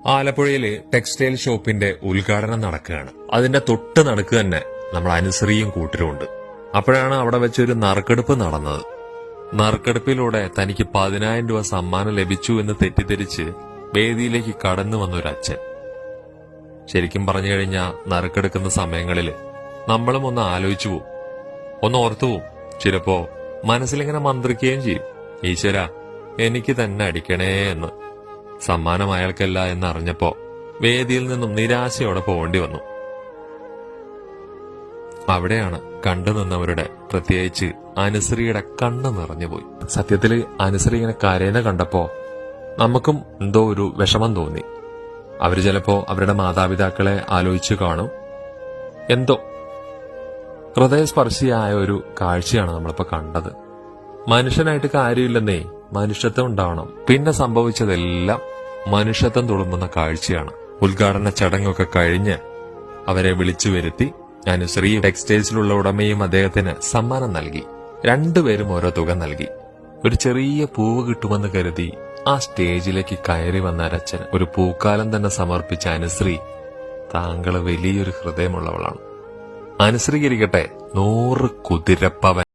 ആലപ്പുഴയില് textile ഷോപ്പിന്റെ ഉദ്ഘാടനം നടക്കുകയാണ്. അതിന്റെ തൊട്ട് നടുക്ക് തന്നെ നമ്മൾ അനുസരിയും കൂട്ടരുമുണ്ട്. അപ്പോഴാണ് അവിടെ വെച്ചൊരു നറുക്കെടുപ്പ് നടന്നത്. നറുക്കെടുപ്പിലൂടെ തനിക്ക് 10,000 രൂപ സമ്മാനം ലഭിച്ചു എന്ന് തെറ്റിദ്ധരിച്ച് വേദിയിലേക്ക് കടന്നു വന്നൊരു അച്ഛൻ. ശരിക്കും പറഞ്ഞു കഴിഞ്ഞാൽ നറുക്കെടുക്കുന്ന സമയങ്ങളിൽ നമ്മളും ഒന്ന് ആലോചിച്ചു പോവും, ഒന്ന് ഓർത്തു പോവും. ചിലപ്പോ മനസ്സിലിങ്ങനെ മന്ത്രിക്കുകയും ചെയ്യും, ഈശ്വര എനിക്ക് തന്നെ അടിക്കണേ എന്ന്. സമ്മാനം അയാൾക്കല്ല എന്നറിഞ്ഞപ്പോ വേദിയിൽ നിന്നും നിരാശയോടെ പോകേണ്ടി വന്നു. അവിടെയാണ് കണ്ടു നിന്നവരുടെ, പ്രത്യേകിച്ച് അനുശ്രീയുടെ കണ്ണ് നിറഞ്ഞുപോയി. സത്യത്തില് അനുശ്രീ ഇങ്ങനെ കരയുന്ന കണ്ടപ്പോ നമുക്കും എന്തോ ഒരു വിഷമം തോന്നി. അവര് ചിലപ്പോ അവരുടെ മാതാപിതാക്കളെ ആലോചിച്ചു കാണും. എന്തോ ഹൃദയസ്പർശിയായ ഒരു കാഴ്ചയാണ് നമ്മളിപ്പോ കണ്ടത്. മനുഷ്യനായിട്ട് കാര്യമില്ലെന്നേ, മനുഷ്യത്വം ഉണ്ടാവണം. പിന്നെ സംഭവിച്ചതെല്ലാം മനുഷ്യത്വം തുളുമ്പുന്ന കാഴ്ചയാണ്. ഉദ്ഘാടന ചടങ്ങൊക്കെ കഴിഞ്ഞ് അവരെ വിളിച്ചു വരുത്തി അനുശ്രീ ടെക്സ്റ്റൈൽസിലുള്ള ഉടമയും അദ്ദേഹത്തിന് സമ്മാനം നൽകി. രണ്ടുപേരും ഓരോ തുക നൽകി. ഒരു ചെറിയ പൂവ് കിട്ടുമെന്ന് കരുതി ആ സ്റ്റേജിലേക്ക് കയറി വന്ന അരച്ചന് ഒരു പൂക്കാലം തന്നെ സമർപ്പിച്ച അനുശ്രീ, താങ്കള് വലിയൊരു ഹൃദയമുള്ളവളാണ്. അനുശ്രീകരിക്കട്ടെ 100 കുതിരപ്പവൻ.